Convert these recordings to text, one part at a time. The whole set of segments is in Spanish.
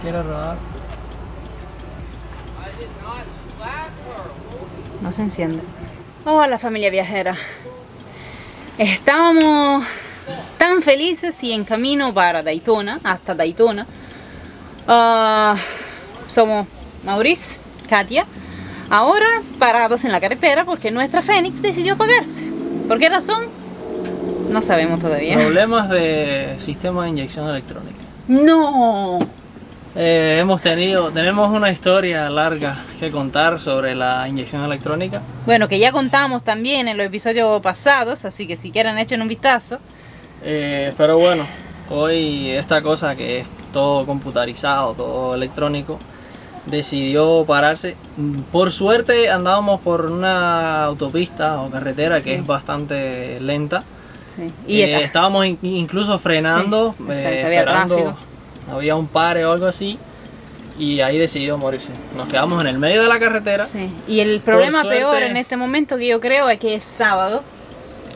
quiere rodar. No se enciende. Hola familia viajera. Estábamos tan felices y en camino para Daytona, hasta Daytona. Somos Maurice, Katia, ahora parados en la carretera porque nuestra Fénix decidió apagarse. ¿Por qué razón? No sabemos todavía. Problemas de sistema de inyección electrónica. ¡No! Tenemos una historia larga que contar sobre la inyección electrónica. Bueno, que ya contamos también en los episodios pasados, así que si quieren echen un vistazo. Pero bueno, hoy esta cosa que es todo computarizado, todo electrónico, decidió pararse. Por suerte andábamos por una autopista o carretera que es bastante lenta. Sí. Y estábamos incluso frenando, había esperando, tráfico. había un pare o algo así, y ahí decidió morirse. Nos quedamos en el medio de la carretera. Sí. Y el problema Por suerte, peor en este momento que yo creo es que es sábado.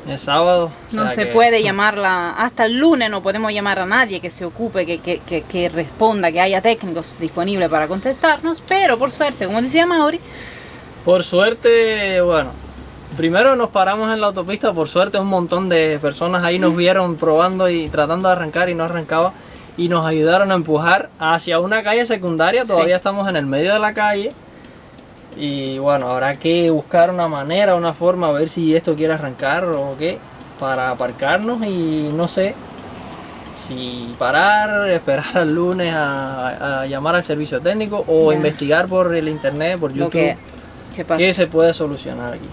Es sábado. No se puede llamarla, hasta el lunes no podemos llamar a nadie que se ocupe, que responda, que haya técnicos disponibles para contestarnos, pero por suerte, como decía Mauri. Por suerte, bueno, primero nos paramos en la autopista, por suerte un montón de personas ahí nos vieron probando y tratando de arrancar y no arrancaba, y nos ayudaron a empujar hacia una calle secundaria. Todavía estamos en el medio de la calle. Y bueno, habrá que buscar una manera, una forma, a ver si esto quiere arrancar o qué, para aparcarnos y no sé si parar, esperar al lunes a llamar al servicio técnico o investigar por el internet, por YouTube, qué se puede solucionar aquí.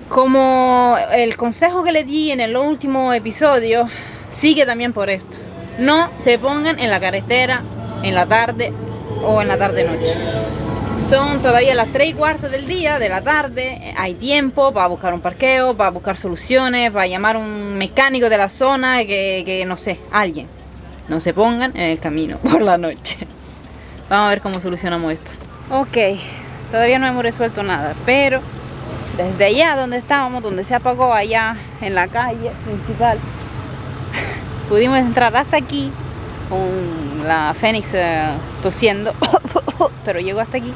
Como el consejo que le di en el último episodio, sigue también por esto. No se pongan en la carretera en la tarde o en la tarde-noche. Son todavía las 3:15 del día, de la tarde, hay tiempo para buscar un parqueo, para buscar soluciones, para llamar a un mecánico de la zona, que no sé, alguien. No se pongan en el camino por la noche. Vamos a ver cómo solucionamos esto. Ok, todavía no hemos resuelto nada, pero desde allá donde estábamos, donde se apagó allá en la calle principal, pudimos entrar hasta aquí con la Fénix tosiendo, pero llegó hasta aquí.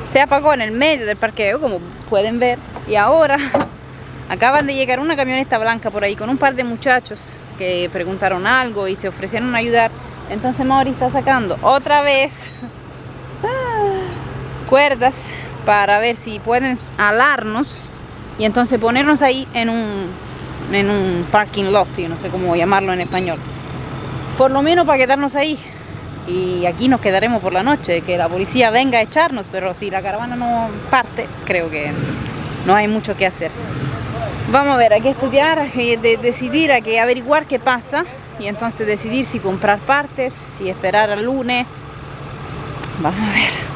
Se apagó en el medio del parqueo, como pueden ver, y ahora acaban de llegar una camioneta blanca por ahí con un par de muchachos que preguntaron algo y se ofrecieron a ayudar. Entonces Mauri está sacando otra vez cuerdas para ver si pueden alarnos y entonces ponernos ahí en un parking lot, yo no sé cómo llamarlo en español. Por lo menos para quedarnos ahí. Y aquí nos quedaremos por la noche, que la policía venga a echarnos, pero si la caravana no parte, creo que no hay mucho que hacer. Vamos a ver, hay que estudiar, hay que decidir, hay que averiguar qué pasa y entonces decidir si comprar partes, si esperar al lunes. Vamos a ver.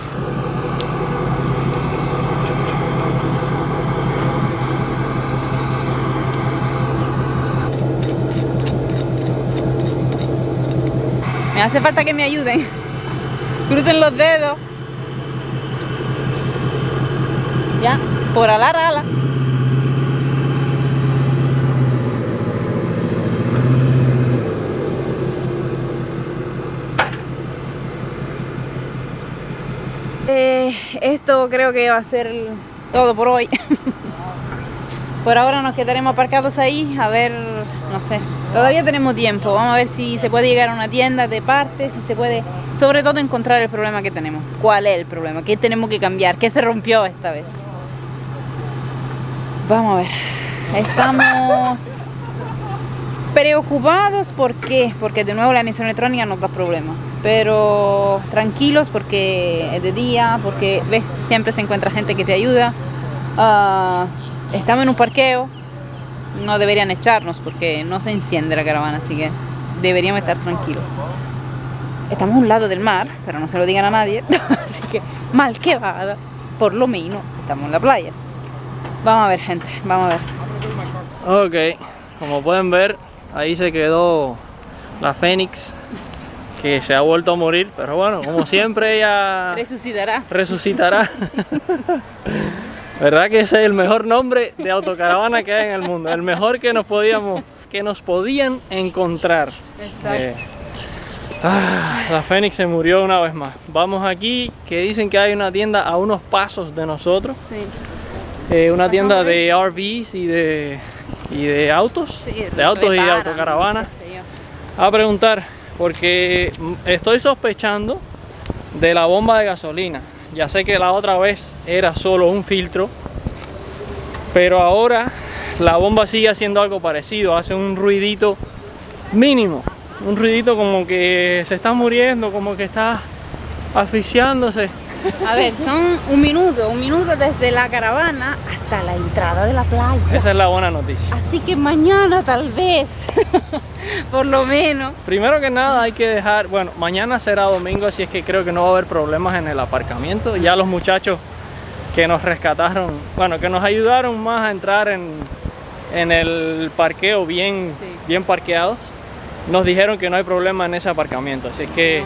Me hace falta que me ayuden. Crucen los dedos. Ya, por alar ala. Esto creo que va a ser todo por hoy. Por ahora nos quedaremos aparcados ahí, a ver, no sé, todavía tenemos tiempo, vamos a ver si se puede llegar a una tienda de partes, si se puede, sobre todo encontrar el problema que tenemos. ¿Cuál es el problema? ¿Qué tenemos que cambiar? ¿Qué se rompió esta vez? Vamos a ver, estamos preocupados, ¿por qué? Porque de nuevo la inyección electrónica nos da problemas, pero tranquilos porque es de día, porque ves, siempre se encuentra gente que te ayuda. Estamos en un parqueo, no deberían echarnos porque no se enciende la caravana, así que deberíamos estar tranquilos. Estamos a un lado del mar, pero no se lo digan a nadie, así que mal que va, por lo menos estamos en la playa. Vamos a ver, gente, vamos a ver. Ok, como pueden ver, ahí se quedó la Fénix, que se ha vuelto a morir, pero bueno, como siempre ella resucitará. ¿Verdad que ese es el mejor nombre de autocaravana que hay en el mundo? El mejor que nos podían encontrar. Exacto. La Fénix se murió una vez más. Vamos aquí, que dicen que hay una tienda a unos pasos de nosotros. Sí. Una tienda de RVs y de autos. Sí, de autos y de reparan, autocaravanas. qué sé yo. A preguntar, porque estoy sospechando de la bomba de gasolina. Ya sé que la otra vez era solo un filtro, pero ahora la bomba sigue haciendo algo parecido. Hace un ruidito mínimo. Un ruidito como que se está muriendo, como que está asfixiándose. A ver, son un minuto desde la caravana hasta la entrada de la playa. Esa es la buena noticia. Así que mañana tal vez, por lo menos. Primero que nada hay que dejar, bueno, mañana será domingo, así es que creo que no va a haber problemas en el aparcamiento. Ya los muchachos que nos rescataron, bueno, que nos ayudaron más a entrar en el parqueo bien parqueados, nos dijeron que no hay problema en ese aparcamiento, así que,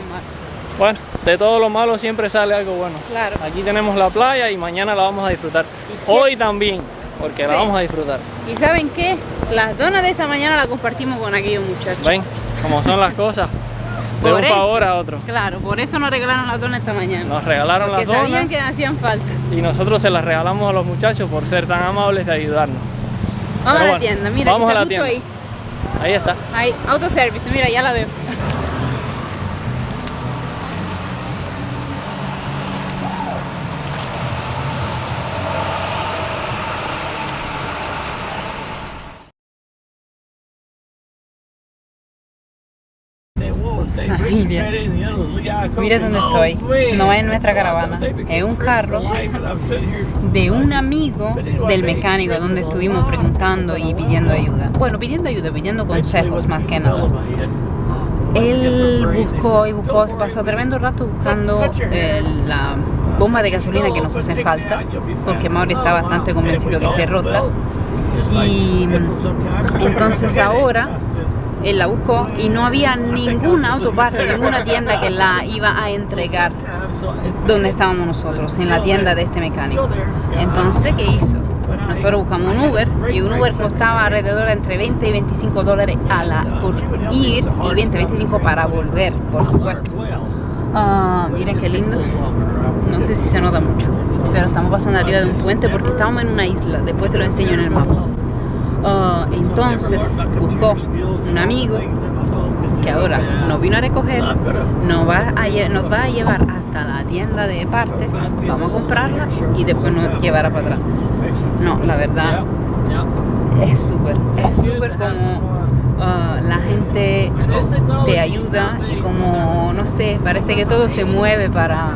bueno, de todo lo malo siempre sale algo bueno. Claro. Aquí tenemos la playa y mañana la vamos a disfrutar. Hoy también, porque la vamos a disfrutar. ¿Y saben qué? Las donas de esta mañana las compartimos con aquellos muchachos. Ven, como son las cosas, de Por un eso, favor a otro. Claro, por eso nos regalaron las donas esta mañana. Nos regalaron las Porque sabían donas que hacían falta. y nosotros se las regalamos a los muchachos por ser tan amables de ayudarnos. Vamos Pero a la bueno, tienda, mira, vamos aquí a está la justo tienda. ahí. Ahí está. Ahí, autoservice, mira, ya la veo. Mira, mira dónde estoy. No es nuestra caravana, es un carro de un amigo del mecánico donde estuvimos preguntando y pidiendo ayuda. Bueno, pidiendo consejos más que nada. Él buscó, se pasó tremendo rato buscando la bomba de gasolina que nos hace falta, porque Mauri está bastante convencido que esté rota. Y entonces ahora él la buscó y no había ninguna autoparte, ninguna tienda que la iba a entregar donde estábamos nosotros, en la tienda de este mecánico. Entonces, ¿qué hizo? Nosotros buscamos un Uber y un Uber costaba alrededor entre 20 y 25 dólares por ir y 20 y 25 para volver, por supuesto. Miren qué lindo. No sé si se nota mucho, pero estamos pasando arriba de un puente porque estábamos en una isla. Después se lo enseño en el mapa. Entonces buscó un amigo que ahora nos vino a recoger, nos va a llevar hasta la tienda de partes, vamos a comprarla y después nos llevará para atrás. No, la verdad es súper como la gente te ayuda y como, no sé, parece que todo se mueve para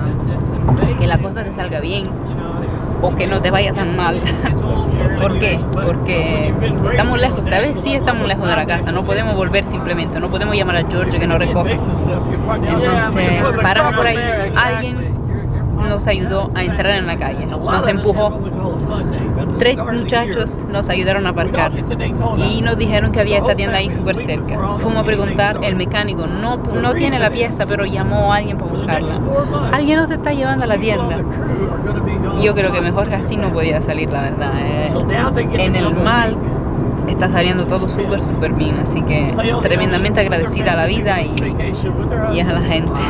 que la cosa te salga bien o que no te vaya tan mal. ¿Por qué? Porque estamos lejos, tal vez sí estamos lejos de la casa, no podemos volver simplemente, no podemos llamar a George que nos recoja. Entonces paramos por ahí, alguien nos ayudó a entrar en la calle, nos empujó. 3 muchachos nos ayudaron a aparcar y nos dijeron que había esta tienda ahí súper cerca. Fuimos a preguntar, el mecánico no tiene la pieza, pero llamó a alguien para buscarla. Alguien nos está llevando a la tienda. Y yo creo que mejor así no podía salir, la verdad. En el mal está saliendo todo súper bien, así que tremendamente agradecida a la vida y a la gente.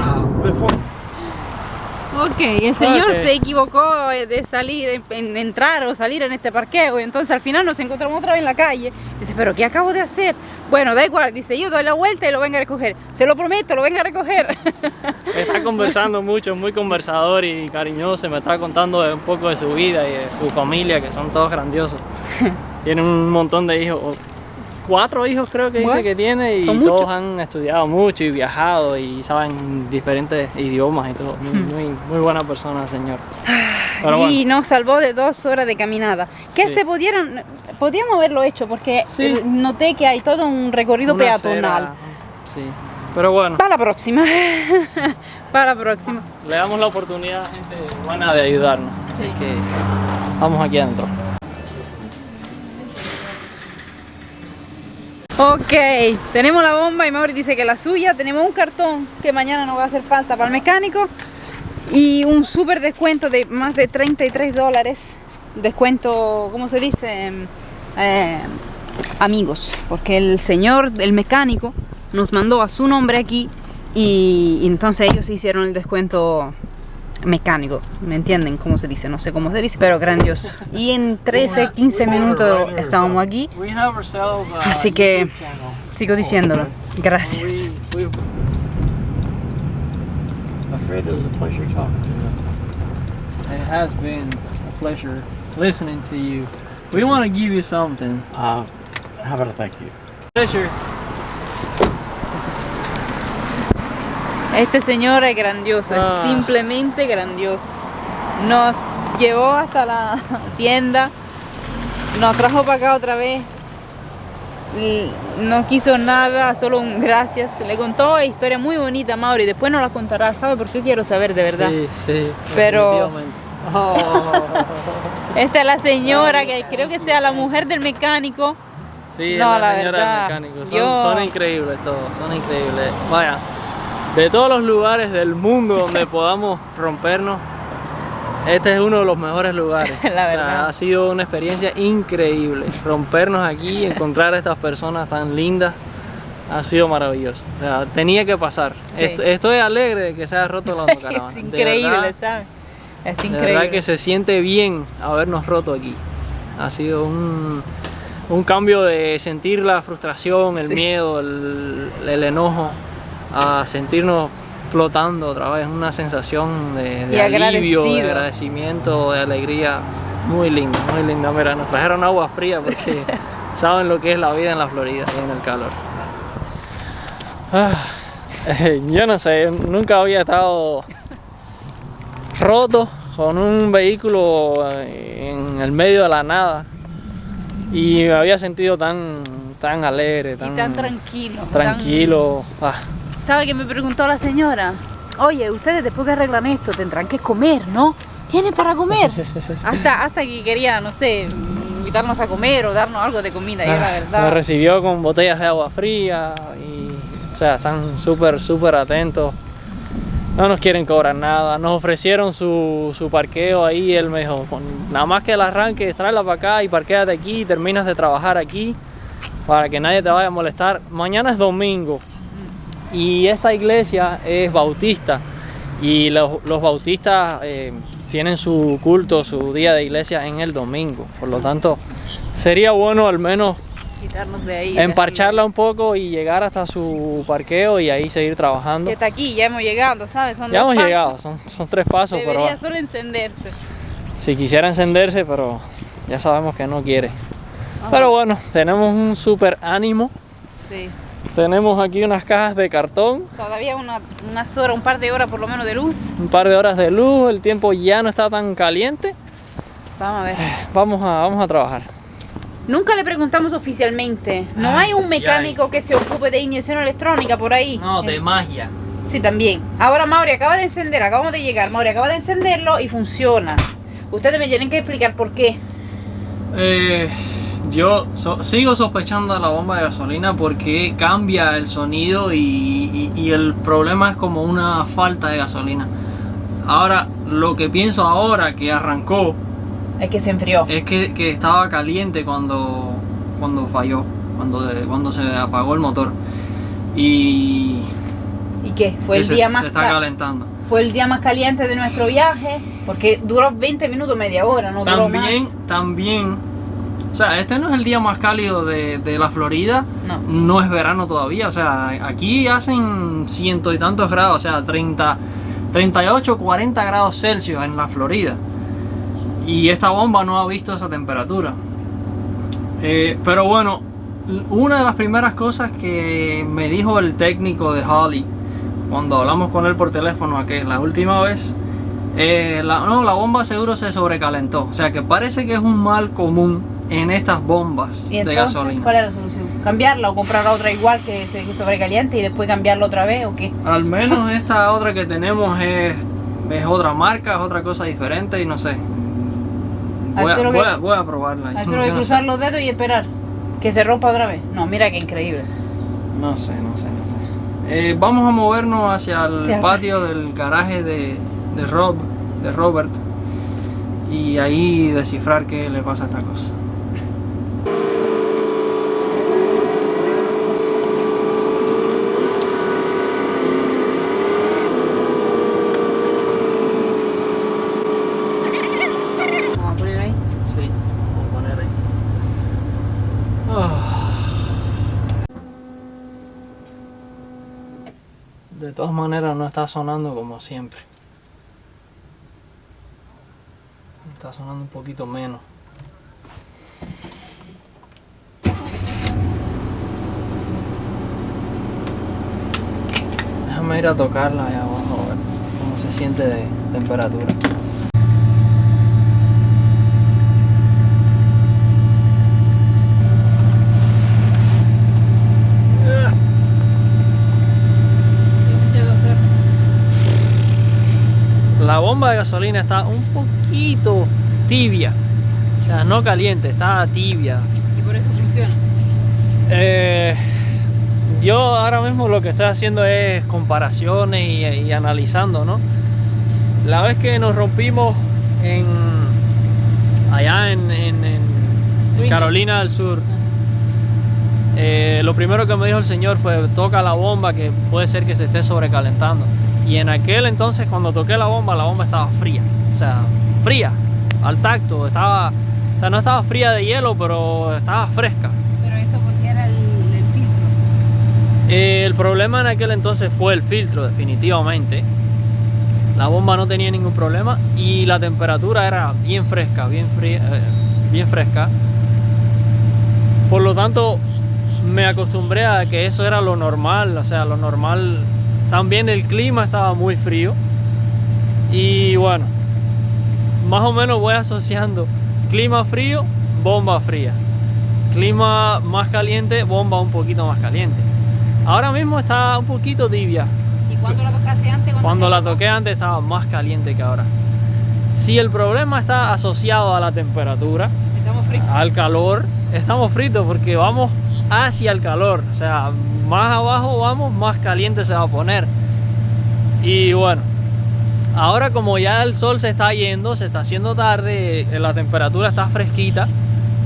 Ok, el señor se equivocó de salir, entrar o salir en este parqueo y entonces al final nos encontramos otra vez en la calle. Dice, ¿pero qué acabo de hacer? Bueno, da igual, dice, yo doy la vuelta y lo vengo a recoger. Se lo prometo, lo vengo a recoger. Está conversando mucho, muy conversador y cariñoso. Me está contando un poco de su vida y de su familia, que son todos grandiosos. Tiene un montón de hijos. 4 hijos creo que dice que tiene y todos han estudiado mucho y viajado y saben diferentes idiomas y todo. Muy buena persona, señor. Pero bueno. Y nos salvó de 2 horas de caminada. Que podíamos haberlo hecho porque noté que hay todo un recorrido peatonal. Sí, pero bueno. Para la próxima. Para la próxima. Le damos la oportunidad a gente buena de ayudarnos. Así que vamos aquí adentro. Ok, tenemos la bomba y Mauri dice que la suya. Tenemos un cartón que mañana nos va a hacer falta para el mecánico y un súper descuento de más de 33 dólares. Descuento, ¿cómo se dice? Amigos, porque el señor, el mecánico, nos mandó a su nombre aquí Y entonces ellos hicieron el descuento mecánico, ¿me entienden? ¿Cómo se dice? No sé cómo se dice, pero grandioso. Y en 13, 15 minutos estábamos aquí. Así que sigo diciéndolo. Gracias. Fred, it was a pleasure talking to you. It has been a pleasure listening to you. We want to give you something. How about a thank you? Pleasure. Este señor es grandioso, es simplemente grandioso. Nos llevó hasta la tienda, nos trajo para acá otra vez. No quiso nada, solo un gracias. Le contó historia muy bonita, Mauri. Después nos la contará. ¿Sabe por qué quiero saber de verdad? Sí, sí. Pero Oh. esta es la señora que creo que sea la mujer del mecánico. Sí, no, la la señora verdad. del mecánico. Son increíbles todos, son increíbles. Vaya, de todos los lugares del mundo donde podamos rompernos, este es uno de los mejores lugares. La verdad. O sea, ha sido una experiencia increíble. Rompernos aquí, encontrar a estas personas tan lindas, ha sido maravilloso. O sea, tenía que pasar. Sí. Estoy alegre de que se haya roto la autocaravana. Es increíble, ¿sabes? Es increíble. De verdad que se siente bien habernos roto aquí. Ha sido un cambio de sentir la frustración, el miedo, el enojo, a sentirnos flotando otra vez. Una sensación de alivio, de agradecimiento, de alegría. Muy linda, muy linda. Mira, nos trajeron agua fría porque saben lo que es la vida en la Florida y en el calor. Yo no sé, nunca había estado roto con un vehículo en el medio de la nada y me había sentido tan alegre, y tan tranquilo. Tranquilo. ¿Sabe qué me preguntó la señora? Oye, ustedes después que arreglan esto tendrán que comer, ¿no? ¿Tienen para comer? hasta que quería, no sé, invitarnos a comer o darnos algo de comida. Y la verdad. Me recibió con botellas de agua fría y, o sea, están súper atentos. No nos quieren cobrar nada. Nos ofrecieron su parqueo ahí. Él me dijo, nada más que el arranque, tráela para acá y parquéate aquí, terminas de trabajar aquí para que nadie te vaya a molestar. Mañana es domingo y esta iglesia es bautista y los bautistas tienen su culto, su día de iglesia en el domingo. Por lo tanto, sería bueno al menos quitarnos de ahí, emparcharla un poco y llegar hasta su parqueo y ahí seguir trabajando. Que está aquí, ya hemos llegado, ¿sabes? Son ya dos hemos pasos. llegado, son 3 pasos. Debería pero solo encenderse. si quisiera encenderse, pero ya sabemos que no quiere. Pero bueno, tenemos un súper ánimo. Sí. Tenemos aquí unas cajas de cartón. Todavía unas horas, un par de horas por lo menos de luz. Un par de horas de luz, el tiempo ya no está tan caliente. Vamos a ver. Vamos a trabajar. Nunca le preguntamos oficialmente. ¿No hay un mecánico que se ocupe de inyección electrónica por ahí? No, de magia. Sí, también. Ahora Mauri acaba de encender, acabamos de llegar. Mauri acaba de encenderlo y funciona. Ustedes me tienen que explicar por qué. Yo sigo sospechando de la bomba de gasolina porque cambia el sonido y el problema es como una falta de gasolina. Ahora, lo que pienso ahora que arrancó es que se enfrió. Es que estaba caliente cuando falló, cuando se apagó el motor. ¿Y qué? Fue el día más se está calentando. Fue el día más caliente de nuestro viaje porque duró 20 minutos, media hora, no duró más. También. O sea, este no es el día más cálido de la Florida, no es verano todavía, o sea, aquí hacen cientos y tantos grados, o sea, 38, 40 grados Celsius en la Florida. Y esta bomba no ha visto esa temperatura. Pero bueno, una de las primeras cosas que me dijo el técnico de Holly, cuando hablamos con él por teléfono la última vez, la bomba seguro se sobrecalentó, o sea que parece que es un mal común en estas bombas de gasolina. ¿Cuál es la solución? ¿Cambiarla o comprar otra igual que se sobrecaliente y después cambiarla otra vez o qué? Al menos esta otra que tenemos es otra marca, es otra cosa diferente y no sé. Voy a probarla. A solo cruzar los dedos y esperar que se rompa otra vez. No, mira qué increíble. No sé. Vamos a movernos hacia el patio del garaje de Robert y ahí descifrar qué le pasa a esta cosa. De todas maneras no está sonando como siempre. Está sonando un poquito menos. Déjame ir a tocarla allá abajo a ver cómo se siente de temperatura. La bomba de gasolina está un poquito tibia, o sea, no caliente, está tibia. Y por eso funciona. Yo ahora mismo lo que estoy haciendo es comparaciones y analizando, ¿no? La vez que nos rompimos allá en Carolina del Sur, lo primero que me dijo el señor fue: toca la bomba, que puede ser que se esté sobrecalentando. Y en aquel entonces, cuando toqué la bomba estaba fría, o sea, fría al tacto, o sea, no estaba fría de hielo, pero estaba fresca. Pero esto porque era el filtro. El problema en aquel entonces fue el filtro, definitivamente. La bomba no tenía ningún problema y la temperatura era bien fresca, bien fresca. Por lo tanto, me acostumbré a que eso era lo normal, o sea, lo normal. También el clima estaba muy frío y bueno, más o menos voy asociando clima frío, bomba fría. Clima más caliente, bomba un poquito más caliente. Ahora mismo está un poquito tibia. ¿Y cuándo la tocaste antes? Cuando la toqué antes estaba más caliente que ahora. Si el problema está asociado a la temperatura, Estamos fritos. al calor, estamos fritos porque vamos hacia el calor, o sea, más abajo vamos, más caliente se va a poner. Y bueno, ahora como ya el sol se está yendo, se está haciendo tarde, la temperatura está fresquita,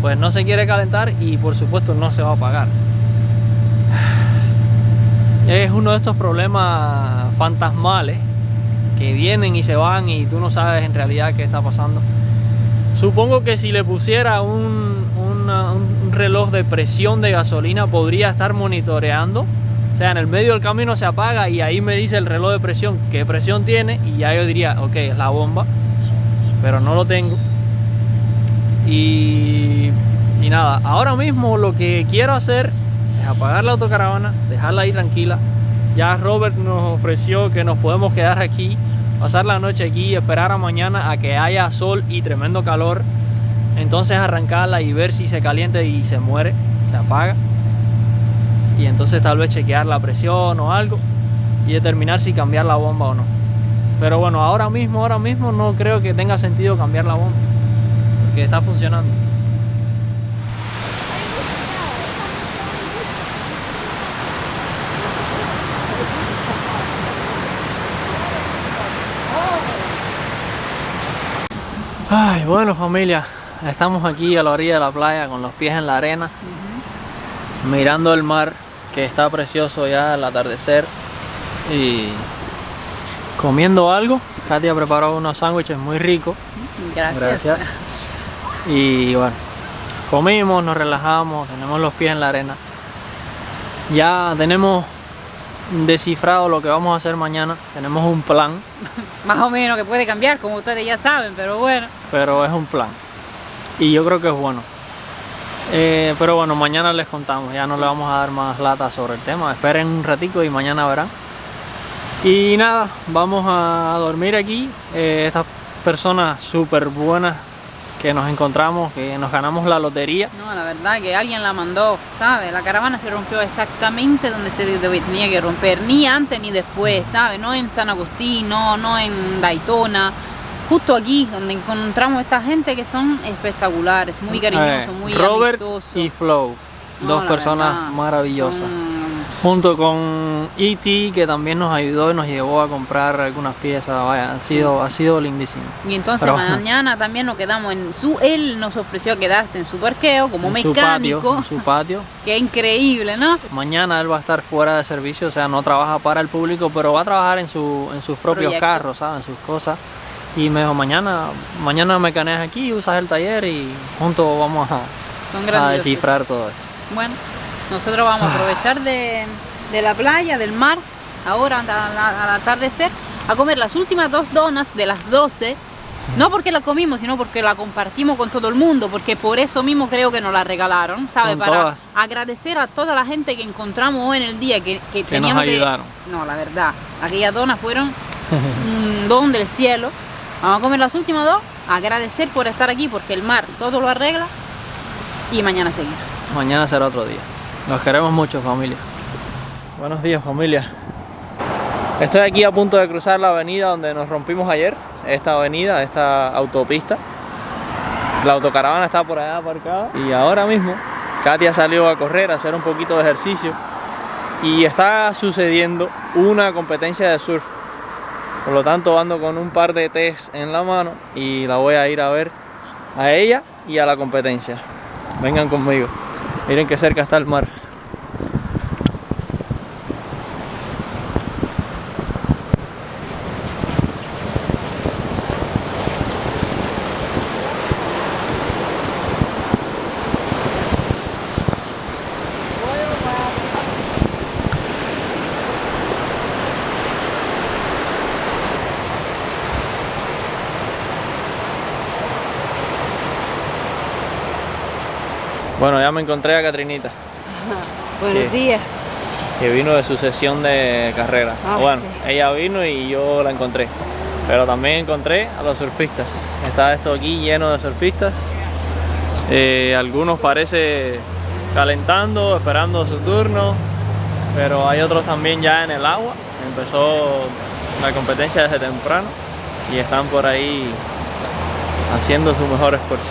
pues no se quiere calentar y por supuesto no se va a apagar. Es uno de estos problemas fantasmales que vienen y se van y tú no sabes en realidad qué está pasando. Supongo que si le pusiera un reloj de presión de gasolina podría estar monitoreando. O sea, en el medio del camino se apaga y ahí me dice el reloj de presión qué presión tiene y ya yo diría, ok, es la bomba, pero no lo tengo. Y nada, ahora mismo lo que quiero hacer es apagar la autocaravana, dejarla ahí tranquila. Ya Robert nos ofreció que nos podemos quedar aquí, pasar la noche aquí y esperar a mañana a que haya sol y tremendo calor. Entonces arrancarla y ver si se calienta y se muere, se apaga. Y entonces tal vez chequear la presión o algo y determinar si cambiar la bomba o no. Pero bueno, ahora mismo no creo que tenga sentido cambiar la bomba, porque está funcionando. Ay, bueno familia, estamos aquí a la orilla de la playa con los pies en la arena, mirando el mar que está precioso ya al atardecer y comiendo algo. Katia preparó unos sándwiches muy ricos. Gracias. Y bueno, comimos, nos relajamos, tenemos los pies en la arena. Ya tenemos descifrado lo que vamos a hacer mañana, tenemos un plan. Más o menos que puede cambiar, como ustedes ya saben, pero bueno. Pero es un plan y yo creo que es bueno. Pero bueno, mañana les contamos, ya no le vamos a dar más lata sobre el tema. Esperen un ratico y mañana verán. Y nada, vamos a dormir aquí. Estas personas súper buenas que nos encontramos, que nos ganamos la lotería. No, la verdad que alguien la mandó, ¿sabes? La caravana se rompió exactamente donde se tenía que romper, ni antes ni después, ¿sabes? No en San Agustín, no en Daytona. Justo aquí, donde encontramos esta gente que son espectaculares, muy cariñosos, muy Robert amistosos. y Flow, dos la personas verdad, maravillosas. son- Junto con E.T., que también nos ayudó y nos llevó a comprar algunas piezas. Vaya, ha sido lindísimo. Y entonces Pero- mañana también nos quedamos él nos ofreció quedarse en su parqueo como En su mecánico, patio. que increíble, ¿no? Mañana él va a estar fuera de servicio, o sea, no trabaja para el público, pero va a trabajar en sus propios Proyectos. carros, ¿sabes? En sus cosas. Y me dijo, mañana mecaneas aquí, usas el taller y juntos vamos Son a grandiosos. descifrar todo esto. Bueno, nosotros vamos a aprovechar de la playa, del mar, ahora al atardecer, a comer las últimas 2 donas de las 12. No porque la comimos, sino porque la compartimos con todo el mundo, porque por eso mismo creo que nos la regalaron, ¿sabes? Con Para todas. agradecer a toda la gente que encontramos hoy en el día, que Que nos teníamos ayudaron. No, la verdad, aquellas donas fueron un don del cielo. Vamos a comer las últimas 2, agradecer por estar aquí, porque el mar todo lo arregla, y mañana seguir. Mañana será otro día. Los queremos mucho, familia. Buenos días, familia. Estoy aquí a punto de cruzar la avenida donde nos rompimos ayer. Esta avenida, esta autopista. La autocaravana está por allá aparcada. Y ahora mismo Katia salió a correr, a hacer un poquito de ejercicio. Y está sucediendo una competencia de surf. Por lo tanto ando con un par de tees en la mano y la voy a ir a ver a ella y a la competencia. Vengan conmigo. Miren qué cerca está el mar. Bueno, ya me encontré a Catrinita, Buenos Sí. días. que vino de su sesión de carrera. Ah, Bueno, sí. ella vino y yo la encontré. Pero también encontré a los surfistas. Está esto aquí lleno de surfistas. Algunos parece calentando, esperando su turno. Pero hay otros también ya en el agua. Empezó la competencia desde temprano. Y están por ahí haciendo su mejor esfuerzo.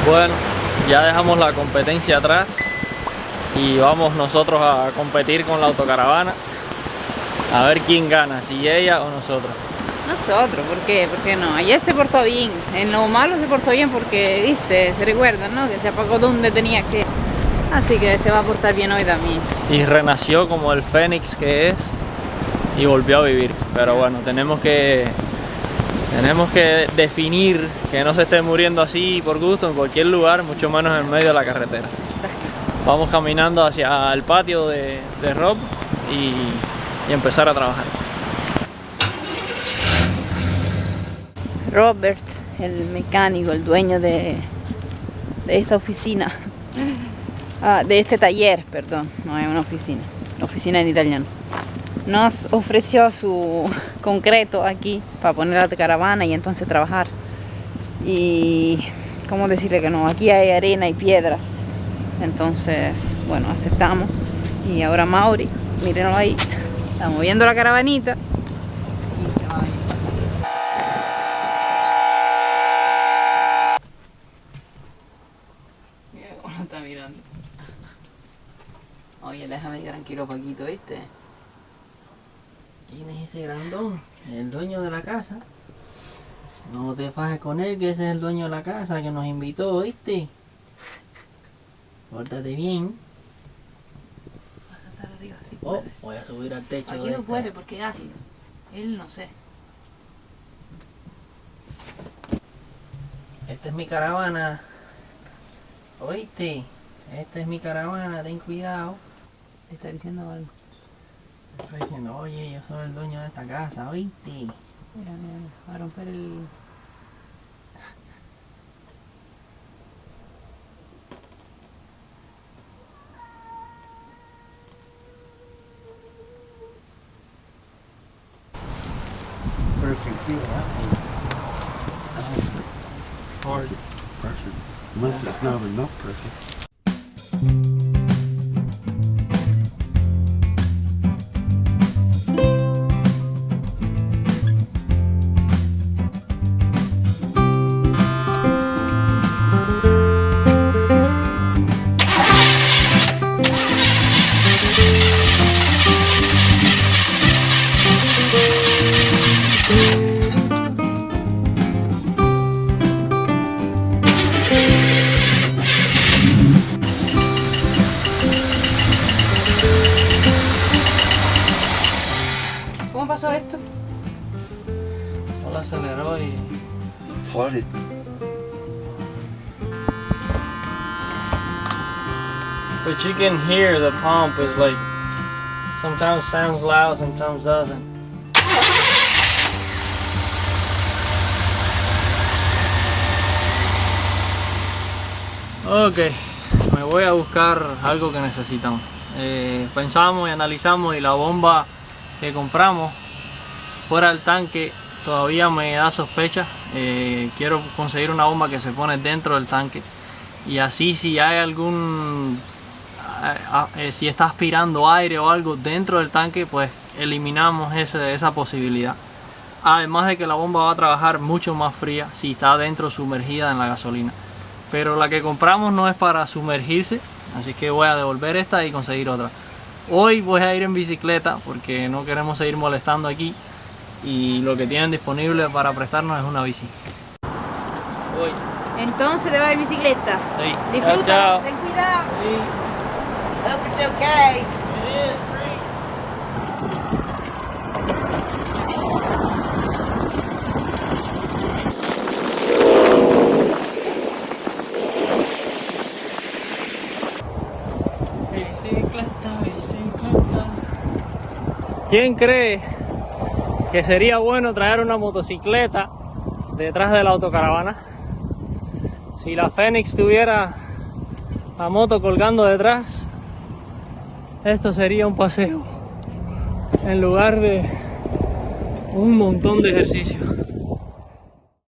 Bueno, ya dejamos la competencia atrás y vamos nosotros a competir con la autocaravana a ver quién gana, si ella o nosotros. Nosotros, ¿por qué? ¿Por qué no? Ayer se portó bien, en lo malo se portó bien porque, viste, se recuerdan, ¿no? Que se apagó donde tenía que. Así que se va a portar bien hoy también. Y renació como el fénix que es y volvió a vivir. Pero bueno, tenemos que definir que no se esté muriendo así por gusto en cualquier lugar, mucho menos en medio de la carretera. Exacto. Vamos caminando hacia el patio de Rob y empezar a trabajar. Robert, el mecánico, el dueño de esta oficina, de este taller, perdón, no es una oficina en italiano, nos ofreció su concreto aquí para poner la caravana y entonces trabajar. Y, ¿cómo decirle que no? Aquí hay arena y piedras. Entonces, bueno, aceptamos. Y ahora Mauri, mírenlo ahí, está moviendo la caravanita. Y se va a ir. Mira cómo lo está mirando. Oye, déjame ir tranquilo, Paquito, ¿viste? ¿Quién es ese grandón? El dueño de la casa. No te fajes con él, que ese es el dueño de la casa que nos invitó, ¿viste? Pórtate bien. Vas a estar arriba, sí Oh, puede. voy a subir al techo. Aquí de no este. puede porque es ágil. Él no sé. Esta es mi caravana. ¿Oíste? Esta es mi caravana, ten cuidado. Le está diciendo algo. Estoy diciendo, oye, yo soy el dueño de esta casa, ¿oíste? Mira, va a romper el hard. Pressure. Unless it's not enough pressure. ¿Cómo pasó esto? No lo aceleró y... Flooded. But you can hear the pump is like, sometimes sounds loud, sometimes doesn't. Ok, me voy a buscar algo que necesitamos. Pensamos y analizamos y la bomba que compramos fuera del tanque todavía me da sospecha. Quiero conseguir una bomba que se pone dentro del tanque y así si hay algún si está aspirando aire o algo dentro del tanque, pues eliminamos esa posibilidad. Además de que la bomba va a trabajar mucho más fría si está dentro sumergida en la gasolina. Pero la que compramos no es para sumergirse, así que voy a devolver esta y conseguir otra. Hoy voy a ir en bicicleta porque no queremos seguir molestando aquí y lo que tienen disponible para prestarnos es una bici. Voy. Entonces te vas de bicicleta. Sí. Disfrútalo, Chao. ten cuidado. Sí. Hope it's okay. It is free. Bicicleta, bicicleta. ¿Quién cree que sería bueno traer una motocicleta detrás de la autocaravana? Si la Fénix tuviera la moto colgando detrás, esto sería un paseo en lugar de un montón de ejercicio.